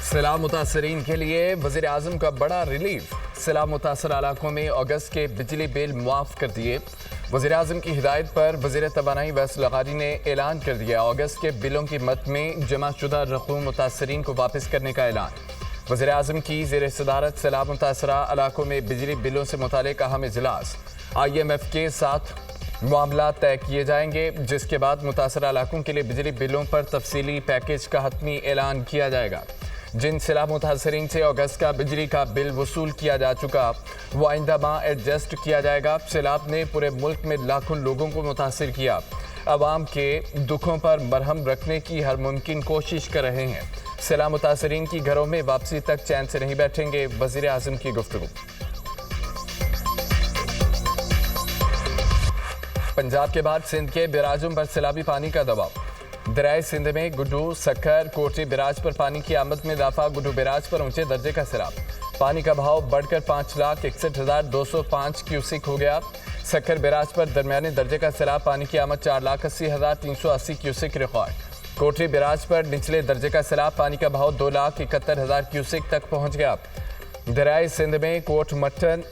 सैलाब मुतासरीन के लिए वज़ीर आज़म का बड़ा रिलीफ। सैलाब मुतासर इलाकों में अगस्त के बिजली बिल मुआफ़ कर दिए। वज़ीर आज़म की हिदायत पर वज़ीर तवानाई वैसल लगारी ने ऐलान कर दिया अगस्त के बिलों की मद में जमा शुदा रकूम मुतासरीन को वापस करने का ऐलान। वज़ीर आज़म की ज़ेर सदारत सैलाब मुतासरा इलाकों में बिजली बिलों से मुतालिक अहम इजलास IMF के साथ मामला तय किए जाएंगे, जिसके बाद मुतासरा इलाकों के लिए बिजली बिलों पर तफसीली पैकेज का हतमी ऐलान किया जाएगा। जिन सैलाब मुतासरीन से अगस्त का बिजली का बिल वसूल किया जा चुका वो आइंदा माह एडजस्ट किया जाएगा। सैलाब ने पूरे मुल्क में लाखों लोगों को मुतासिर किया। अवाम के दुखों पर मरहम रखने की हर मुमकिन कोशिश कर रहे हैं। सैलाब मुतासरीन की घरों में वापसी तक चैन से नहीं बैठेंगे, वज़ीर आज़म की गुफ्तगू। पंजाब के बाद सिंध के बैराजों पर सैलाबी पानी का दबाव। दरियाए सिंध में गुड्डू, सक्खर, कोटरी बैराज पर पानी की आमद में इजाफा। गुड्डू बैराज पर ऊंचे दर्जे का सैलाब, पानी का बहाव बढ़कर 5,61,205 क्यूसिक हो गया। सक्खर बैराज पर दरमियाने दर्जे का सैलाब, पानी की आमद 4,80,380 क्यूसिक रिकॉर्ड। कोटरी बैराज पर निचले दर्जे का सैलाब, पानी का बहाव 2,71,000 क्यूसिक तक पहुंच गया। दरियाए सिंध में कोट मट्टन,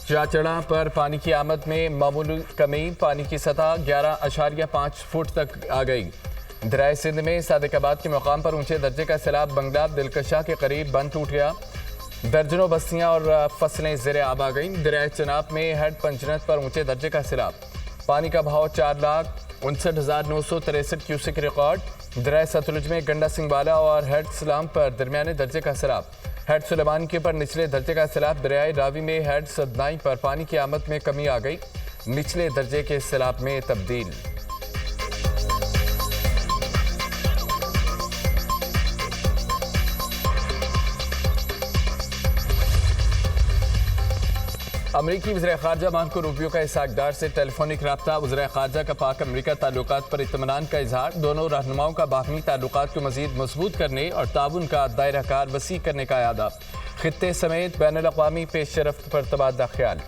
चाचड़ा पर पानी की आमद में मामूली कमी, पानी की सतह 11.5 फुट तक आ गई। दरियाए सिंध में सादिकाबाद के मकाम पर ऊंचे दर्जे का सैलाब, बंगला दिलकशा के करीब बंद टूट गया। दर्जनों बस्तियां और फसलें ज़ेरे आब आ गईं। दरियाए चनाब में हेड पंचनत पर ऊंचे दर्जे का सैलाब, पानी का बहाव 4,59,963 क्यूसिक रिकॉर्ड। दरियाए सतलुज में गंडा सिंहवाला और हेड सलाम पर दरमियाने दर्जे का सैलाब, हेड सुलेमान के पर निचले दर्जे का सैलाब। दरियाए रावी में हेड सदनाई पर पानी की आमद में कमी आ गई, निचले दर्जे के सैलाब में तब्दील। अमरीकी वज़ीर ख़ारजा मार्को रूबियो का इसाकदार से टेलीफोनिक रब्ता। वज़ीर ख़ारजा का पाक अमरीका ताल्लुकात पर इत्मीनान का इजहार। दोनों रहनुमाओं का बाहमी ताल्लुकात को मज़ीद मजबूत करने और ताउन का दायरा कार वसी करने का इरादा। खित्ते समेत बैनुल अक़वामी पेशरफ्त पर तबादला ख्याल।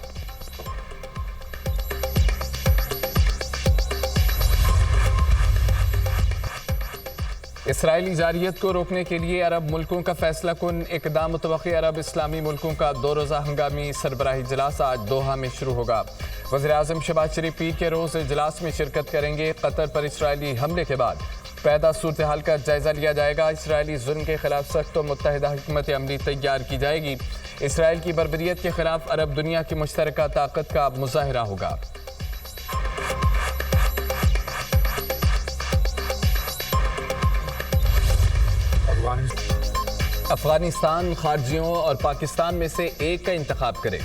इसराइली जारियत को रोकने के लिए अरब मुल्कों का फैसला कुन इक़दाम। मुतवक्की अरब इस्लामी मुल्कों का 2 रोज़ा हंगामी सरबराही इजलास आज दोहा में शुरू होगा। वज़ीर आज़म शहबाज शरीफ पीर के रोज़ इजलास में शिरकत करेंगे। कतर पर इसराइली हमले के बाद पैदा सूरत हाल का जायजा लिया जाएगा। इसराइली जुल्म के खिलाफ सख्त और मुत्तहिदा हिकमत अमली तैयार की जाएगी। इसराइल की बर्बरियत के खिलाफ अरब दुनिया की मुश्तरका ताकत का मुजाहिरा होगा। अफगानिस्तान खारजियों और पाकिस्तान में से एक का इंतखाब करे।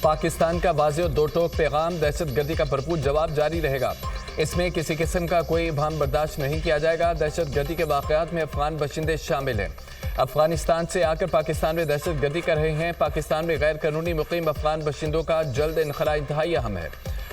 पाकिस्तान का वाज़ेह और दो टोक पैगाम, दहशतगर्दी का भरपूर जवाब जारी रहेगा। इसमें किसी किस्म का कोई इबाहम बर्दाश्त नहीं किया जाएगा। दहशतगर्दी के वाक़यात में अफगान बशिंदे शामिल हैं। अफगानिस्तान से आकर पाकिस्तान में दहशतगर्दी कर रहे हैं। पाकिस्तान में गैर कानूनी मुकीम अफगान बशिंदों का जल्द इनखला इंतहाई अहम है।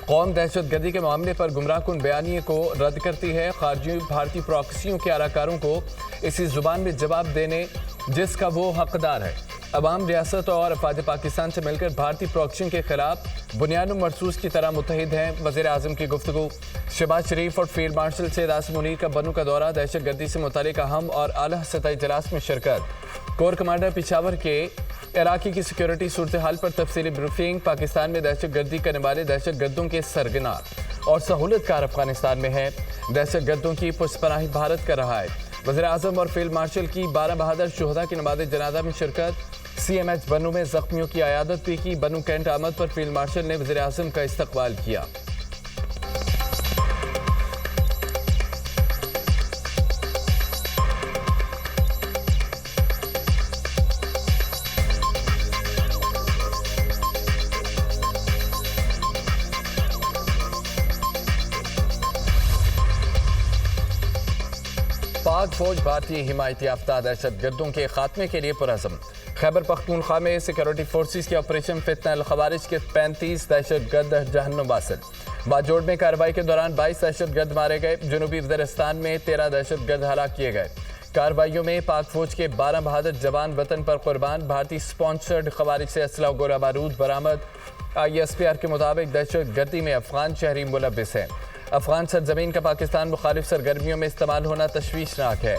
कौम दहशतगर्दी के मामले पर गुमराहकुन बयानिए को रद्द करती है। खारजी भारतीय प्रॉक्सियों के अराकारों को इसी जुबान में जवाब देने जिसका वो हकदार है। अवाम रियासत और अफवाज पाकिस्तान से मिलकर भारतीय प्रॉक्सियों के खिलाफ बुनियाद मरसूस की तरह मुत्तहिद हैं। वज़ीर आज़म की गुफ्तगू। शहबाज शरीफ और फील्ड मार्शल सैयद आसिम मुनीर का बनू का दौरा। दहशतगर्दी से मुतालिक अहम और आला सतही इजलास में शिरकत। कोर कमांडर पिशावर के इराक़ी की सिक्योरिटी सूरत हाल पर तफसीली ब्रीफिंग। पाकिस्तान में दहशतगर्दी करने वाले दहशतगर्दों के सरगना और सहूलतकार अफगानिस्तान में है। दहशतगर्दों की पुष्पनाही भारत कर रहा है। वज़ीर आज़म और फील्ड मार्शल की 12 बहादुर शुहदा की नमाज़ जनाजा में शिरकत। CMH बनू में जख्मियों की अयादत भी की। बनू कैंट आमद पर फील्ड मार्शल ने वज़ीर आज़म का इस्तकबाल किया। पाक फौज भारतीय हिमायत याफ्ता दहशतगर्दों के खात्मे के लिए पुरअज़म। खैबर पख्तूनख्वा में सिक्योरिटी फोर्सेस के ऑपरेशन फितना अल खवारिज के 35 दहशतगर्द जहन्नुम वासिल। बाजोड़ में कार्रवाई के दौरान 22 दहशतगर्द मारे गए। जनूबी वज़ीरिस्तान में 13 दहशतगर्द हलाक किए गए। कार्रवाइयों में पाक फौज के 12 बहादुर जवान वतन पर कुर्बान। भारतीय स्पॉन्सर्ड खवारिज से असला गोला बारूद बरामद। ISPR के मुताबिक दहशतगर्दी में अफगान शहरी मुलविस हैं। अफगान सरजमीन का पाकिस्तान मुखालिफ सरगर्मियों में इस्तेमाल होना तशवीशनाक है।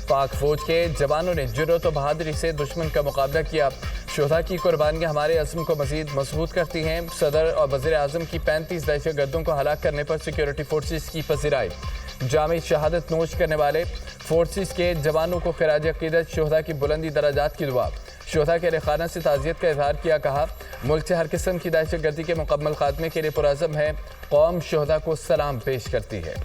पाक फौज के जवानों ने जुर्रत और बहादुरी से दुश्मन का मुकाबला किया। शोधा की कुर्बानियां हमारे अज़्म को मज़ीद मजबूत करती हैं। सदर और वज़ीर आज़म की 35 दहशतगर्दों को हलाक करने पर सिक्योरिटी फोर्सेस की पज़िराई। जामे शहादत नोश करने वाले फोर्सेस के जवानों को खिराज अकीदत, शोधा की बुलंदी दराजात की दुआ। शोधा के रहखाना से ताज़ियत का इजहार किया। कहा, मुल्क से हर किस्म की दहशतगर्दी के मुकम्मल खात्मे के लिए पुरअज़्म है। कौम शोधा को सलाम पेश करती है।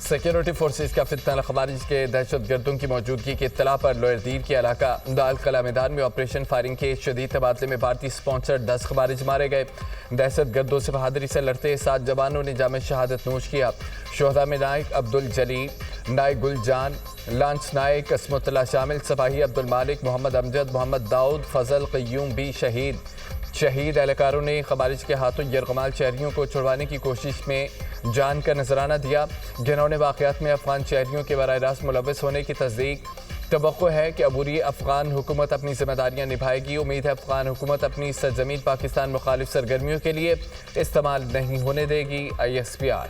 सिक्योरिटी फोर्सेस का फितना खवारिज के दहशतगर्दों की मौजूदगी की इत्तला पर लोअरदीर के इलाका दाल कला मैदान में ऑपरेशन फायरिंग के शदीद तबादले में भारतीय स्पॉन्सर 10 खवारिज मारे गए। दहशतगर्दों से बहादुरी से लड़ते 7 जवानों ने जामे शहादत नोश किया। शोहदा में नायक अब्दुल जलील, नायक गुलजान, लांस नायक असमतुल्लाह शामिल, सिपाही अब्दुल मालिक, मोहम्मद अमजद, मोहम्मद दाऊद, फजल क़य्यूम भी शहीद एहलकारों ने खवारिज के हाथों यरगमाल शहरियों को छुड़वाने की कोशिश में जान का नजराना दिया। घिनौने वाक़यात में अफगान शहरियों के बराह रास्त मुलव्वस होने की तस्दीक। तवक्को है कि अबूरी अफगान हुकूमत अपनी जिम्मेदारियां निभाएगी। उम्मीद है अफगान हुकूमत अपनी सरजमीन पाकिस्तान मुखालिफ सरगर्मियों के लिए इस्तेमाल नहीं होने देगी। ISPR।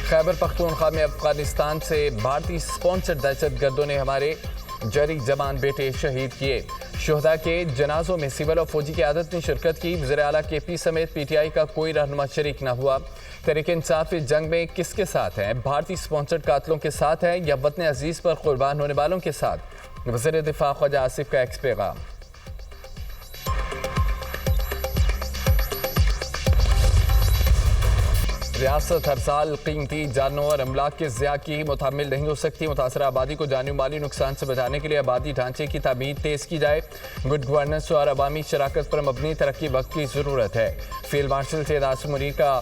खैबर पख्तूनख्वा में अफगानिस्तान से भारतीय स्पॉन्सर्ड दहशतगर्दों ने हमारे जरी जवान बेटे शहीद किए। शोहदा के जनाजों में सिविल और फौजी क़यादत ने शिरकत की। वज़ीर आला KP समेत PTI का कोई रहनुमा शरीक न हुआ। तहरीक इंसाफ इस जंग में किसके साथ है? भारतीय स्पॉन्सर्ड कातलों के साथ है या वतन अजीज़ पर कुर्बान होने वालों के साथ? वज़ीर दिफा ख्वाजा आसिफ का एक्स पैगाम। रियासत हर साल कीमती जानों और अमलाक के ज़िया की मुतामिल नहीं हो सकती। मुतासरा आबादी को जानी माली नुकसान से बचाने के लिए आबादी ढांचे की तामीर तेज़ की जाए। गुड गवर्नेंस और अवामी शराकत पर मबनी तरक्की वक्त की ज़रूरत है। फील्ड मार्शल सैयद आसिम मुनीर का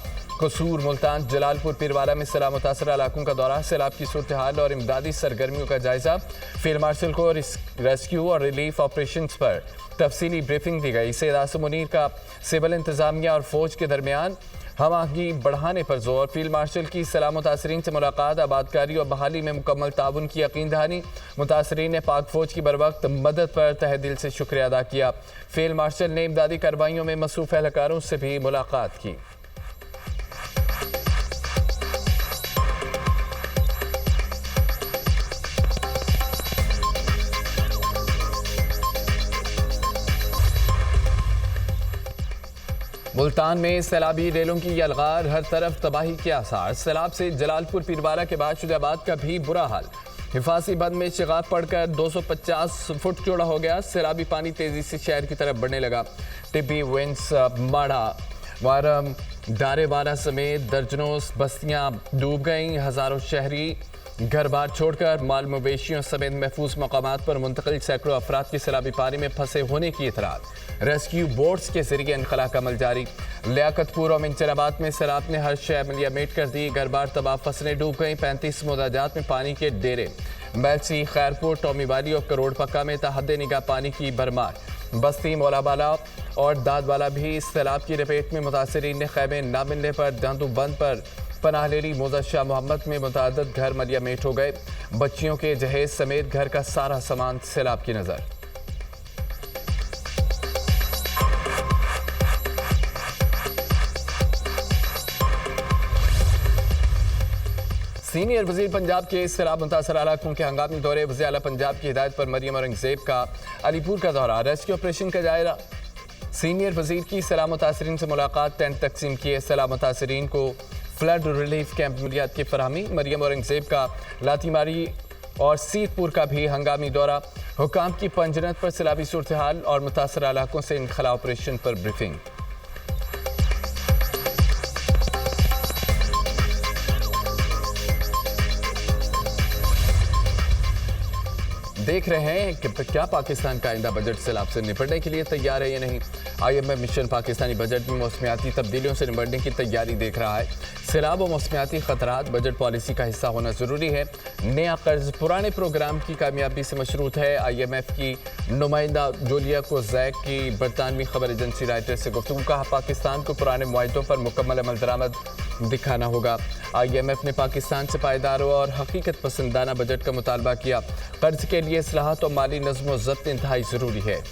कसूर, मुल्तान, जलालपुर, पीरवाला में सैलाब मुतासरा इलाकों का दौरा। सैलाब की सूरत हाल और इमदादी सरगर्मियों का जायजा। फील्ड मार्शल को रेस्क्यू और रिलीफ ऑपरेशन पर तफसीली ब्रीफिंग दी गई। सैयद आसिम मुनीर का सिविल इंतजामिया और फौज के दरमियान हम आहंगी बढ़ाने पर जोर। फील्ड मार्शल की सैलाब मुतासरीन से मुलाकात, आबादकारी और बहाली में मुकम्मल ताउन की यकीन दहानी। मुतासरीन ने पाक फौज की बरवक्त मदद पर तहे दिल से शुक्रिया अदा किया। फील्ड मार्शल ने इमदादी कार्रवाइयों में मसरूफ एहलकारों से भी मुलाकात की। मुल्तान में सैलाबी रेलों की यलगार, हर तरफ तबाही के आसार। सैलाब से जलालपुर, पीरवाला के बाद शुजाबाद का भी बुरा हाल। हिफाजी बंद में शिगाफ पड़कर 250 फुट चौड़ा हो गया। सैलाबी पानी तेजी से शहर की तरफ बढ़ने लगा। टिब्बी, विंस, माड़ा, वारम, डारेवाला समेत दर्जनों बस्तियां डूब गईं। हजारों शहरी घर बार छोड़कर माल मवेशियों समेत महफूज मकामात पर मुंतकिल। सैकड़ों अफराद की सैलाबी पानी में फंसे होने की इतरात। रेस्क्यू बोट्स के जरिए इनखला का अमल जारी। लियाकतपुर और मिंचनाबाद में सैलाब ने हर शय मिलियामेट कर दी। घर बार तबाह, फसलें डूब गईं। 35 मुदाजात में पानी के डेरे। मैलसी, खैरपुर, टोमीवाली और करोड़ पक्का में तहद निगाह पानी की भरमार। बस्ती, मौलाबाला और दादवाला भी इस सैलाब की लपेट में। मुतासरीन ने खैमे न मिलने पर दांदू बंद पर पनाह ले ली। मोजा शाह मोहम्मद में मुतादद घर मलियामेट हो गए। बच्चियों के जहेज समेत घर का सारा सामान सैलाब की नजर। सीनियर वजीर पंजाब के सैलाब मुतासर इलाकों के हंगामी दौरे। वज़ीर आला पंजाब की हिदायत पर मरियम औरंगज़ेब का अलीपुर का दौरा। रेस्क्यू ऑपरेशन का जायजा। सीनियर वजीर की सैलाब मुतासरीन से मुलाकात। टेंट तकसीम किए। सैलाब मुतासरीन को फ्लड रिलीफ कैंप मिलियात की फरहमी। मरियम औरंगज़ेब का लातीमारी और सीतपुर का भी हंगामी दौरा। हुकाम की पंजरत पर सैलाबी सूरत हाल और मुतासर इलाकों से इनखला ऑपरेशन पर ब्रीफिंग। देख रहे हैं कि क्या पाकिस्तान का आइंदा बजट सैलाब से निपटने के लिए तैयार है या नहीं। IMF मिशन पाकिस्तानी बजट में मौसमियाती तब्दीलियों से निपटने की तैयारी देख रहा है। सैलाब और मौसमियाती खतरात बजट पॉलिसी का हिस्सा होना जरूरी है। नया कर्ज पुराने प्रोग्राम की कामयाबी से मशरूत है। IMF की नुमाइंदा जूलिया कोज़ैक की बरतानवी खबर एजेंसी राइटर से गुफ्तगू। कहा पाकिस्तान को पुराने मुआहदों पर मुकम्मल अमल दरामद दिखाना होगा। IMF ने पाकिस्तान से पायदार और हकीकत पसंदाना बजट का मुतालबा किया। कर्ज के लिए इस्लाहात और माली नज़्म व ज़ब्त इंतहाई ज़रूरी है।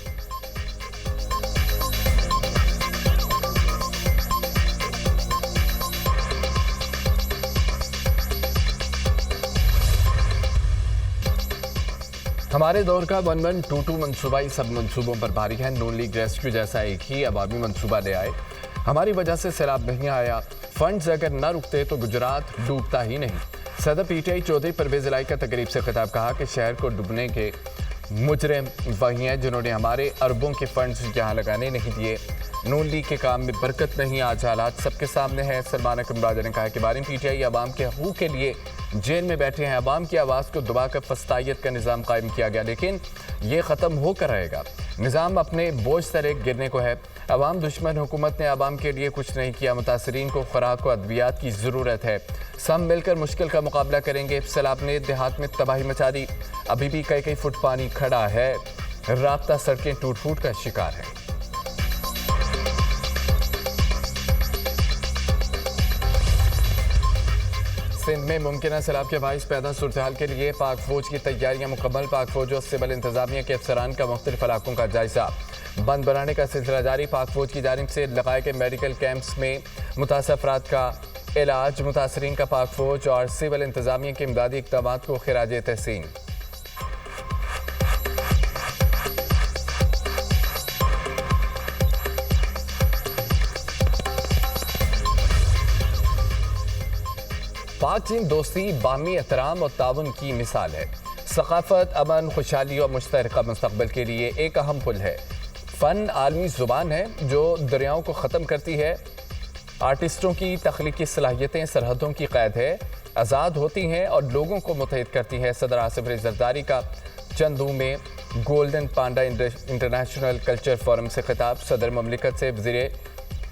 हमारे दौर का 1122 मनसूबा सब मनसूबों पर भारी है। नून लीग रेस्क्यू जैसा एक ही अवामी मनसूबा ले आए। हमारी वजह से सैलाब नहीं आया, फंड्स अगर न रुकते तो गुजरात डूबता ही नहीं। सदर PTI चौधरी परवेज इलाही का तकरीब से खिताब। कहा कि शहर को डूबने के मुजरिम वही हैं जिन्होंने हमारे अरबों के फंड्स यहाँ लगाने नहीं दिए। नून लीग के काम में बरकत नहीं, आज हालात सबके सामने है। सलमान अकरम राजा ने कहा कि बारिन PTI अवाम के हकूक़ के लिए जेल में बैठे हैं। अवाम की आवाज़ को दबाकर फस्तायत का निज़ाम कायम किया गया, लेकिन ये ख़त्म होकर रहेगा। निज़ाम अपने बोझ तले गिरने को है। अवाम दुश्मन हुकूमत ने अवाम के लिए कुछ नहीं किया। मुतासरीन को खुराक और अद्वियात की ज़रूरत है। सब मिलकर मुश्किल का मुकाबला करेंगे। सैलाब ने देहात में तबाही मचा दी। अभी भी कई फुट पानी खड़ा है। राब्ता सड़कें टूट फूट का शिकार है। सिंध में मुमकिन सैलाब के बाइस पैदा सूरत हाल के लिए पाक फौज की तैयारियां मुकम्मल। पाक फौज और सिविल इंतजामिया के अफसरान का मुख्तलिफ इलाकों का जायजा। बंद बनाने का सिलसिला जारी। पाक फौज की जानिब से लगाए गए मेडिकल कैंप्स में मुतासर अफराद का इलाज। मुतासरीन का पाक फौज और सिविल इंतजामिया के इमदादी इक़दाम को खिराज तहसीन। पाक चीन दोस्ती बाहमी एहतराम और ताउन की मिसाल है। सकाफत, अमन, खुशहाली और मुश्तरका मुस्तकबिल के लिए एक अहम पुल है। फ़न आलमी ज़ुबान है जो दरियाओं को ख़त्म करती है। आर्टिस्टों की तख्लीकी सलाहियतें सरहदों की क़ैद है, आज़ाद होती हैं और लोगों को मुत्तहिद करती है। सदर आसिफ अली ज़रदारी का चंदू में गोल्डन पांडा इंटरनेशनल कल्चर फोरम से खिताब। सदर ममलिकत से वज़ीर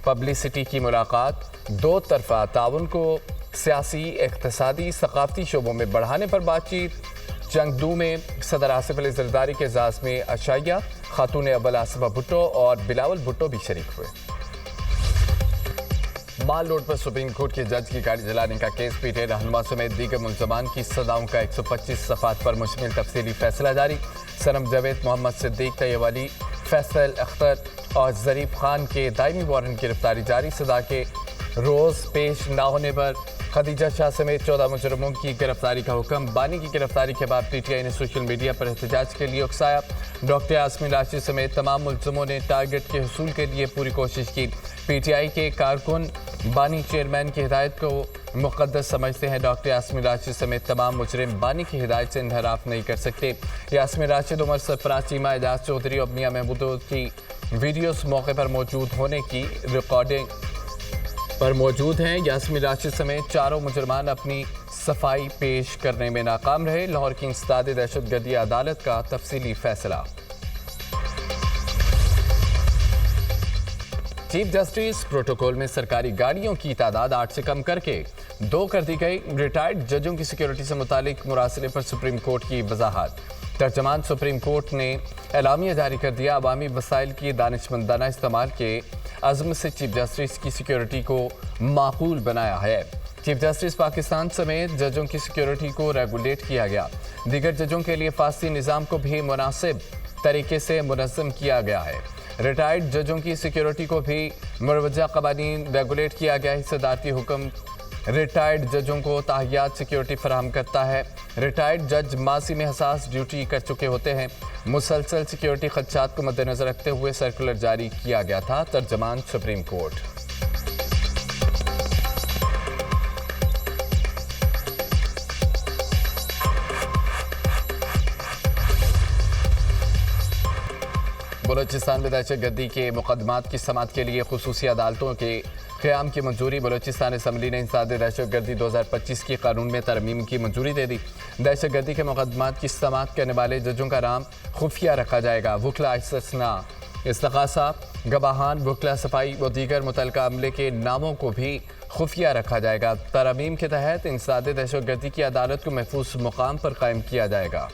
पब्लिसिटी की मुलाकात। दो तरफ़ा ताउन को सियासी, इक़्तिसादी, सक़ाफ़ती शोबों में बढ़ाने पर बातचीत। चंगदू में सदर आसिफ अली ज़रदारी के एज़ाज़ में अशाइया, खातून अव्वल आसिफा भुट्टो और बिलावल भुट्टो भी शरीक हुए। माल रोड पर सुप्रीम कोर्ट के जज की गाड़ी जलाने का केस। पीटे रहनुमा समेत दीगर मुल्ज़मान की सज़ाओं का 125 सफ़ात पर मुश्तमिल तफसीली फैसला जारी। सनम जावेद, मोहम्मद सिद्दीक, तैयब अली, फैसल अख्तर और ज़रीफ खान के दायमी वारंट गिरफ्तारी जारी। सदा के रोज़ पेश न होने पर खदीजा शाह समेत 14 मुजरिमों की गिरफ्तारी का हुक्म। बानी की गिरफ्तारी के बाद PTI ने सोशल मीडिया पर एहतजाज के लिए उकसाया। डॉक्टर यास्मीन राशिद समेत तमाम मुल्ज़िमों ने टारगेट के हुसूल के लिए पूरी कोशिश की। PTI के कारकुन बानी चेयरमैन की हिदायत को मुक़द्दस समझते हैं। डॉक्टर यास्मीन राशिद समेत तमाम मुजरिम बानी की हिदायत से इनहराफ नहीं कर सकते। यास्मीन राशिद, उमर सरफराज, चीमा, एजाज चौधरी और मियां महमूद की वीडियोस मौके पर मौजूद होने की रिकॉर्डिंग पर मौजूद हैं। यास्मीन राशिद समेत चारों मुजरमान अपनी सफाई पेश करने में नाकाम रहे। लाहौर की इंसदाद दहशतगर्दी अदालत का तफसीली फैसला। चीफ जस्टिस प्रोटोकॉल में सरकारी गाड़ियों की तादाद 8 से कम करके 2 कर दी गई। रिटायर्ड जजों की सिक्योरिटी से मुतालिक मुरासले पर सुप्रीम कोर्ट की वजाहत। तर्जमान सुप्रीम कोर्ट ने एलामिया जारी कर दिया। अवामी वसाइल की दानिशमंदाना इस्तेमाल के अज़्म से चीफ जस्टिस की सिक्योरिटी को माकूल बनाया है। चीफ जस्टिस पाकिस्तान समेत जजों की सिक्योरिटी को रेगुलेट किया गया। दीगर जजों के लिए फासली निज़ाम को भी मुनासिब तरीके से मुनज़्ज़म किया गया है। रिटायर्ड जजों की सिक्योरिटी को भी मुरवजा क़वानीन रेगुलेट किया गया है। सदारती हुक्म रिटायर्ड जजों को ताहियात सिक्योरिटी फराहम करता है। रिटायर्ड जज माजी में हसास ड्यूटी कर चुके होते हैं। मुसलसल सिक्योरिटी खदशात को मद्देनजर रखते हुए सर्कुलर जारी किया गया था। तर्जमान सुप्रीम कोर्ट। बलोचिस्तान में दहशतगर्दी के मुकदमात की समाअत के लिए खुसूसी अदालतों के क़याम की मंजूरी। बलोचिस्तान असम्बली ने इंसदाद दहशतगर्दी 2025 की कानून में तरमीम की मंजूरी दे दी। दहशतगर्दी के मुकदमात की समाअत करने वाले जजों का नाम खुफिया रखा जाएगा। वकला इस्तिस्ना, इस्तग़ासा, गवाहान, वकला, सफाई व दीगर मुतल्लिका अमले के नामों को भी खुफिया रखा जाएगा। तरमीम के तहत इंसदाद दहशतगर्दी की अदालत को महफूज मुकाम पर कायम किया जाएगा।